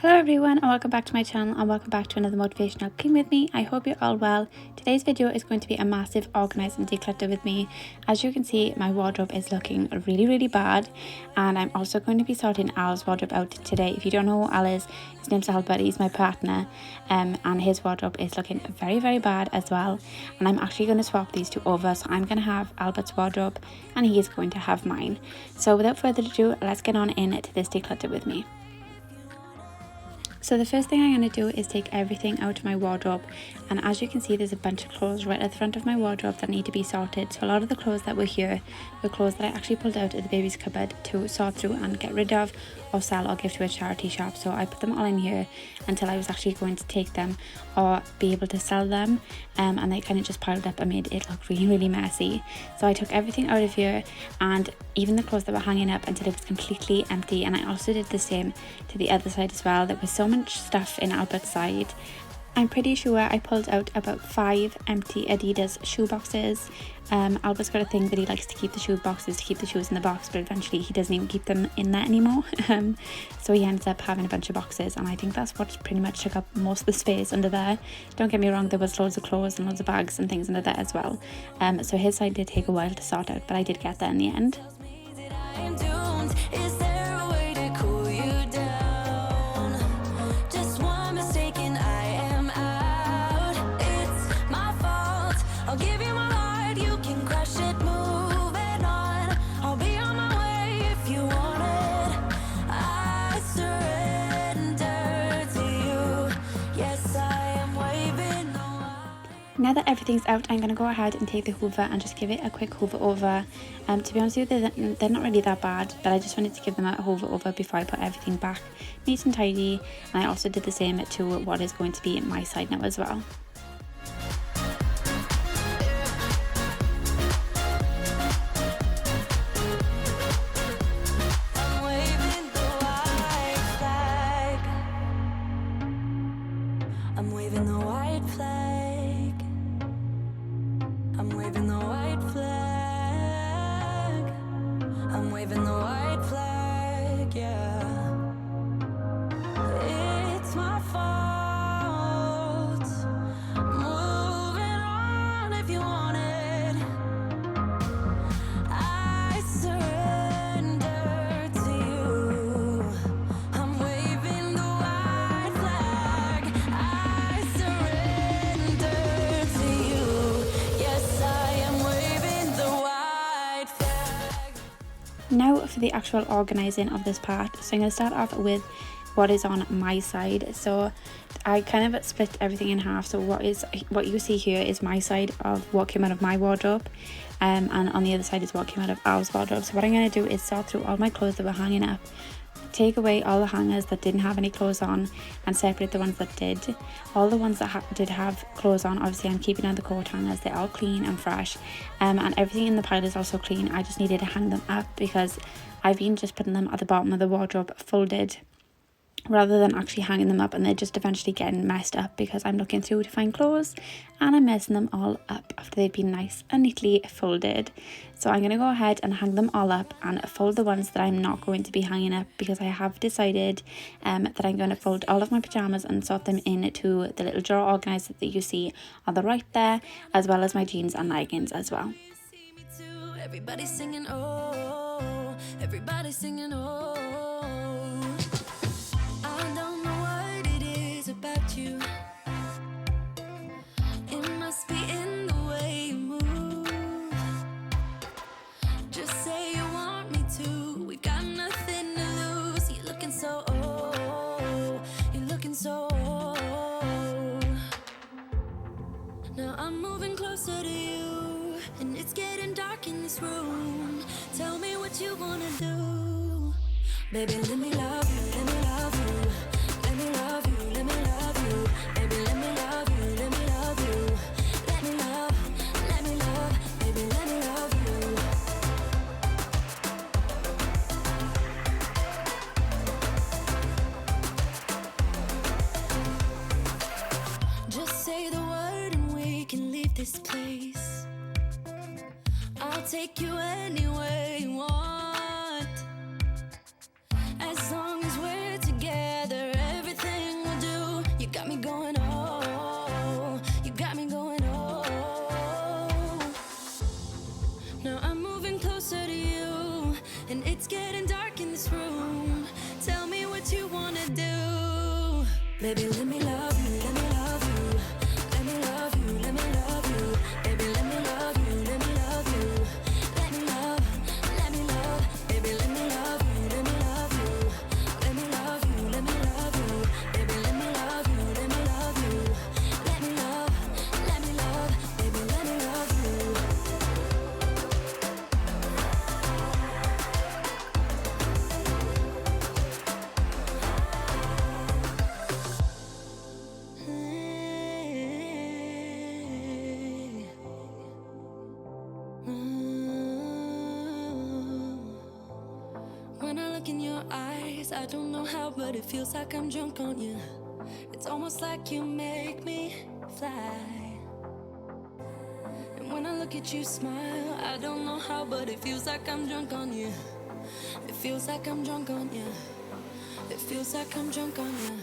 Hello everyone and welcome back to my channel and welcome back to another motivational clean with me. I hope you're all well. Today's video is going to be a massive organize and declutter with me. As you can see, my wardrobe is looking really bad, and I'm also going to be sorting Al's wardrobe out today. If you don't know who Al is, his name's Albert, he's my partner, and his wardrobe is looking very bad as well, and I'm actually going to swap these two over. So I'm going to have Albert's wardrobe and he's going to have mine. So without further ado, let's get on into this declutter with me. So the first thing I'm going to do is take everything out of my wardrobe, and as you can see, there's a bunch of clothes right at the front of my wardrobe that need to be sorted. So a lot of the clothes that were here were clothes that I actually pulled out of the baby's cupboard to sort through and get rid of or sell or give to a charity shop. So I put them all in here until I was actually going to take them or be able to sell them, and they kind of just piled up and made it look really messy. So I took everything out of here, and even the clothes that were hanging up, until it was completely empty. And I also did the same to the other side as well. There was so much stuff in Albert's side. I'm pretty sure I pulled out about 5 empty Adidas shoe boxes. Albert's got a thing that he likes to keep the shoe boxes, to keep the shoes in the box, but eventually he doesn't even keep them in there anymore. So he ends up having a bunch of boxes, and I think that's what pretty much took up most of the space under there. Don't get me wrong, there was loads of clothes and loads of bags and things under there as well. So his side did take a while to sort out, but I did get there in the end. Now that everything's out, I'm going to go ahead and take the hoover and just give it a quick hoover over. To be honest with you, they're not really that bad, but I just wanted to give them a hoover over before I put everything back neat and tidy. And I also did the same to what is going to be my side now as well. I'm waving the white flag. I'm waving the white flag. I'm waving the white flag, yeah. It's my fault. Moving on if you want it. I surrender to you. I'm waving the white flag. I surrender to you. Yes, I am waving the white flag. Now for the actual organising of this part. So I'm going to start off with what is on my side. So I kind of split everything in half. So what you see here is my side of what came out of my wardrobe, and on the other side is what came out of Al's wardrobe. So what I'm going to do is sort through all my clothes that were hanging up, take away all the hangers that didn't have any clothes on, and separate the ones that did. All the ones that did have clothes on, obviously I'm keeping on the coat hangers. They're all clean and fresh, and everything in the pile is also clean. I just needed to hang them up because I've been just putting them at the bottom of the wardrobe folded rather than actually hanging them up, and they're just eventually getting messed up because I'm looking through to find clothes and I'm messing them all up after they've been nice and neatly folded. So I'm going to go ahead and hang them all up and fold the ones that I'm not going to be hanging up, because I have decided that I'm going to fold all of my pajamas and sort them into the little drawer organizer that you see on the right there, as well as my jeans and leggings as well. Everybody singing, oh, everybody singing, oh. I don't know what it is about you. It must be in the way you move. Just say you want me to. We got nothing to lose. You're looking so old. You're looking so old. Now I'm moving closer to you, and it's getting dark in this room. Tell me what you wanna do. Baby, let me love you, let me love you. Let me love you, let me love you. Baby, let me love you, let me love you. Let me love, baby, let me love you. Just say the word and we can leave this place. I'll take you anywhere you want. As long as we're together, everything Baby, let me love you, let me love you. Let me love you, let me love you. Baby, let me love you, let me love you. Let me love, let me love. Baby, let me love you, let me love you. Let me love you, let me love you. Baby, let me love you, let me love you. Let me love, let me love. Baby, let me love you. When I look in your eyes, I don't know how, but it feels like I'm drunk on you. It's almost like you make me fly. And when I look at you smile, I don't know how, but it feels like I'm drunk on you. It feels like I'm drunk on you. It feels like I'm drunk on you.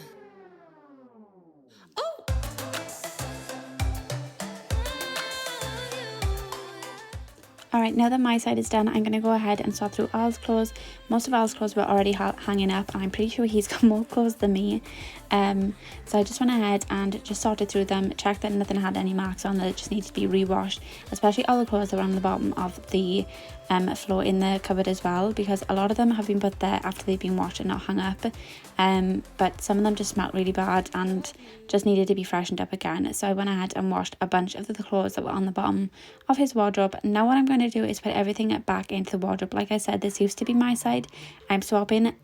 Alright, now that my side is done, I'm going to go ahead and sort through Al's clothes. Most of Al's clothes were already hanging up, and I'm pretty sure he's got more clothes than me. So I just went ahead and just sorted through them, checked that nothing had any marks on, that it just needed to be re-washed, especially all the clothes that were on the bottom of the floor in the cupboard as well, because a lot of them have been put there after they've been washed and not hung up, but some of them just smelled really bad and just needed to be freshened up again. So I went ahead and washed a bunch of the clothes that were on the bottom of his wardrobe. Now what I'm going to do is put everything back into the wardrobe. Like I said, this used to be my side. I'm swapping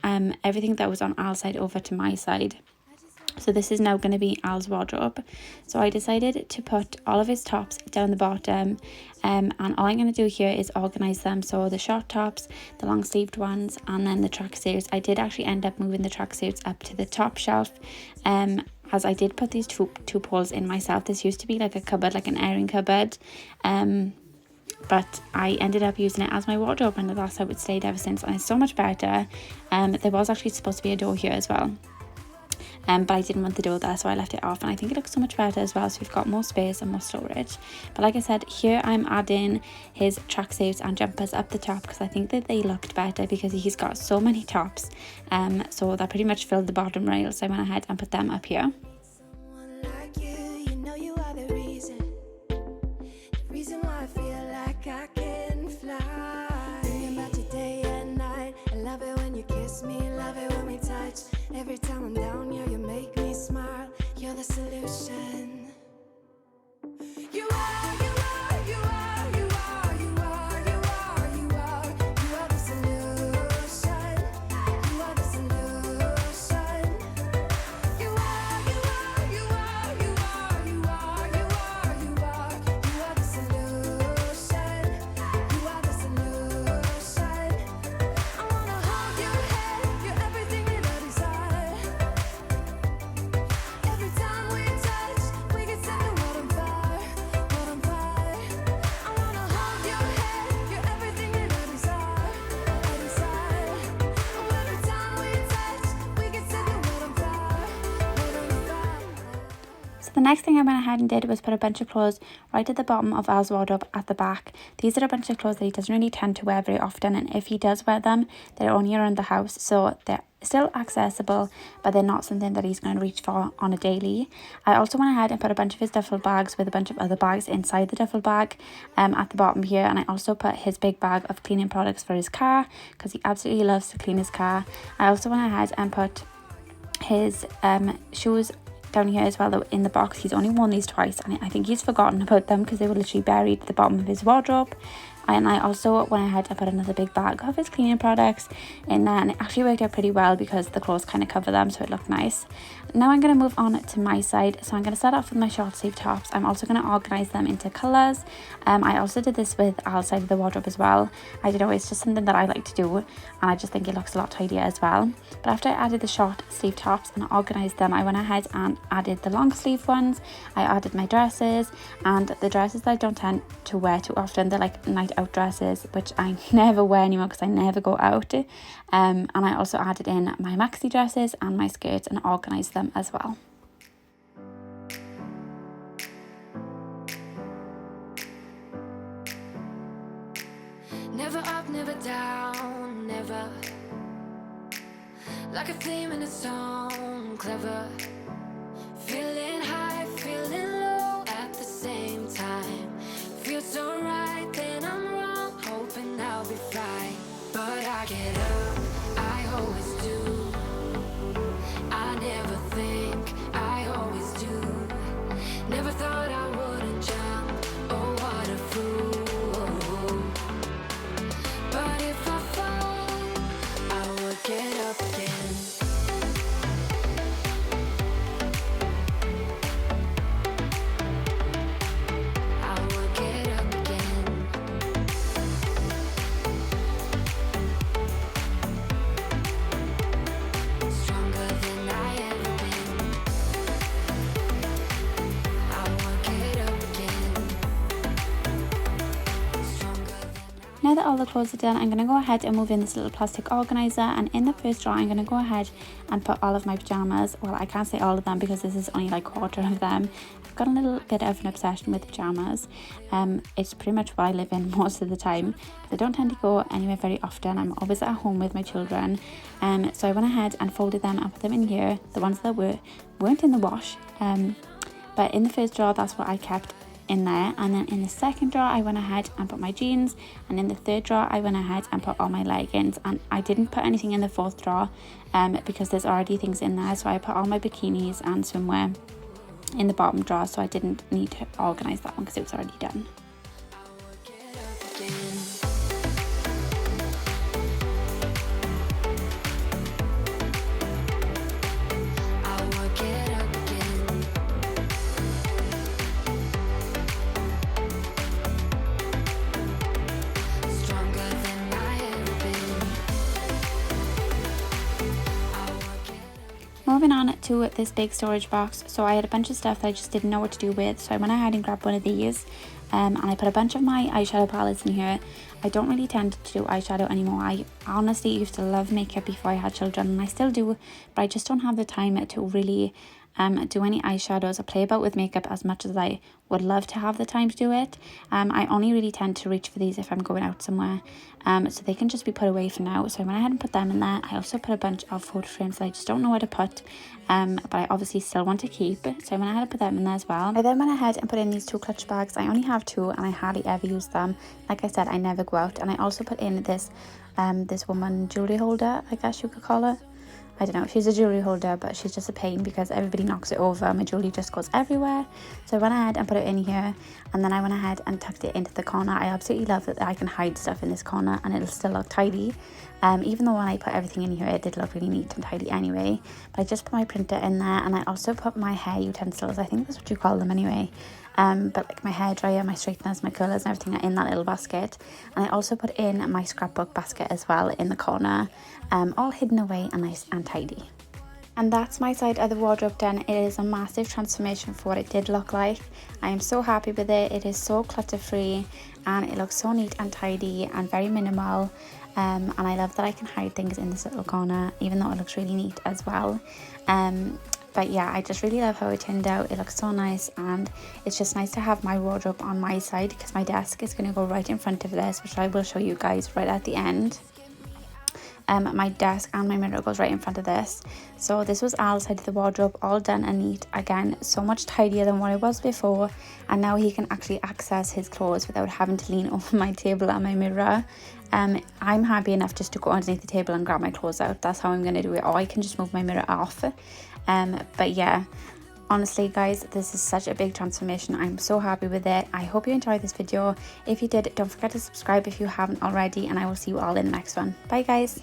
everything that was on Al's side over to my side. So this is now going to be Al's wardrobe. So I decided to put all of his tops down the bottom, and all I'm going to do here is organise them. So the short tops, the long sleeved ones, and then the tracksuits. I did actually end up moving the tracksuits up to the top shelf, as I did put these two poles in myself. This used to be like a cupboard, like an airing cupboard, but I ended up using it as my wardrobe, and that's how it stayed ever since, and it's so much better. There was actually supposed to be a door here as well, but I didn't want the door there, so I left it off, and I think it looks so much better as well, so we've got more space and more storage. But like I said, here I'm adding his tracksuits and jumpers up the top, because I think that they looked better, because he's got so many tops, so that pretty much filled the bottom rail, so I went ahead and put them up here. Someone like you, you know you are the reason why I feel like I can fly. Thinking about you day and night. I love it when you kiss me, love it when we touch. Every time I'm down, yeah, you make me smile. You're the solution. You are, you are, you are, you are, you are, you are, you are. You are the solution. You are the solution. You are, you are, you are, you are, you are, you are, you are. You are the solution. You are the solution. I wanna hold your head. You're everything that I desire. Every time we touch, we get set the world on fire, world on fire. I wanna hold your head. You're everything that I desire, I desire. Oh, every time we touch, we get set the world on fire, world on fire. So the next thing I went ahead and did was put a bunch of clothes right at the bottom of Al's wardrobe at the back. These are a bunch of clothes that he doesn't really tend to wear very often, and if he does wear them, they're only around the house, so they're still accessible, but they're not something that he's going to reach for on a daily. I also went ahead and put a bunch of his duffel bags with a bunch of other bags inside the duffel bag at the bottom here, and I also put his big bag of cleaning products for his car, because he absolutely loves to clean his car. I also went ahead and put his shoes down here as well, though, in the box. He's only worn these twice, and I think he's forgotten about them, because they were literally buried at the bottom of his wardrobe. And I also went ahead and put another big bag of his cleaning products in there, and it actually worked out pretty well because the clothes kind of cover them, so it looked nice. Now I'm going to move on to my side. So I'm going to start off with my short sleeve tops. I'm also going to organise them into colours. I also did this with Al's side of the wardrobe as well. I don't know, it's just something that I like to do, and I just think it looks a lot tidier as well. But after I added the short sleeve tops and organised them, I went ahead and added the long sleeve ones. I added my dresses, and the dresses that I don't tend to wear too often, they're like night out dresses, which I never wear anymore because I never go out. And I also added in my maxi dresses and my skirts and organised them as well. Never up, never down, never. Like a theme in a song, clever. Feeling high, feeling low at the same time. Feels so right, then I'm wrong, hoping I'll be fine. But I get up, I always do. I never think, I always do. Never thought I wouldn't jump, oh what a fool. But if I fall, I will get up again. I will get up again. Stronger than I ever been. I will get up again. Stronger than Now that all the clothes are done, I'm going to go ahead and move in this little plastic organizer, and in the first drawer I'm going to go ahead and put all of my pyjamas. Well, I can't say all of them because this is only like a quarter of them. I've got a little bit of an obsession with pyjamas. It's pretty much what I live in most of the time because I don't tend to go anywhere very often. I'm always at home with my children. So I went ahead and folded them and put them in here, the ones that weren't in the wash. But in the first drawer, that's what I kept in there, and then in the second drawer I went ahead and put my jeans, and in the third drawer I went ahead and put all my leggings, and I didn't put anything in the fourth drawer because there's already things in there, so I put all my bikinis and swimwear in the bottom drawer, so I didn't need to organise that one because it was already done. get up again. I will get up again. Stronger than I ever been. I will get up. Moving on to this big storage box, so I had a bunch of stuff that I just didn't know what to do with, so I went ahead and grabbed one of these, and I put a bunch of my eyeshadow palettes in here. I don't really tend to do eyeshadow anymore. I honestly used to love makeup before I had children, and I still do, but I just don't have the time to really do any eyeshadows or play about with makeup as much as I would love to have the time to do it. I only really tend to reach for these if I'm going out somewhere, so they can just be put away for now. So I went ahead and put them in there. I also put a bunch of photo frames that I just don't know where to put, but I obviously still want to keep, so I went ahead and put them in there as well. I then went ahead and put in these two clutch bags. I only have two and I hardly ever use them. Like I said, I never go out. And I also put in this woman jewelry holder, I guess you could call it. I don't know, she's a jewellery holder, but she's just a pain because everybody knocks it over. My jewellery just goes everywhere. So I went ahead and put it in here, and then I went ahead and tucked it into the corner. I absolutely love that I can hide stuff in this corner and it'll still look tidy. Even though when I put everything in here, it did look really neat and tidy anyway. But I just put my printer in there, and I also put my hair utensils. I think that's what you call them anyway. But like my hairdryer, my straighteners, my curlers and everything are in that little basket. And I also put in my scrapbook basket as well in the corner, all hidden away and nice and tidy. And that's my side of the wardrobe done. It is a massive transformation for what it did look like. I am so happy with it. It is so clutter free and it looks so neat and tidy and very minimal. And I love that I can hide things in this little corner, even though it looks really neat as well. But yeah, I just really love how it turned out. It looks so nice, and it's just nice to have my wardrobe on my side because my desk is going to go right in front of this, which I will show you guys right at the end. My desk and my mirror goes right in front of this. So this was Al's side of the wardrobe, all done and neat. Again, so much tidier than what it was before, and now he can actually access his clothes without having to lean over my table and my mirror. I'm happy enough just to go underneath the table and grab my clothes out. That's how I'm going to do it, or I can just move my mirror off. But yeah, honestly guys, this is such a big transformation. I'm so happy with it. I hope you enjoyed this video. If you did, don't forget to subscribe if you haven't already, and I will see you all in the next one. Bye guys.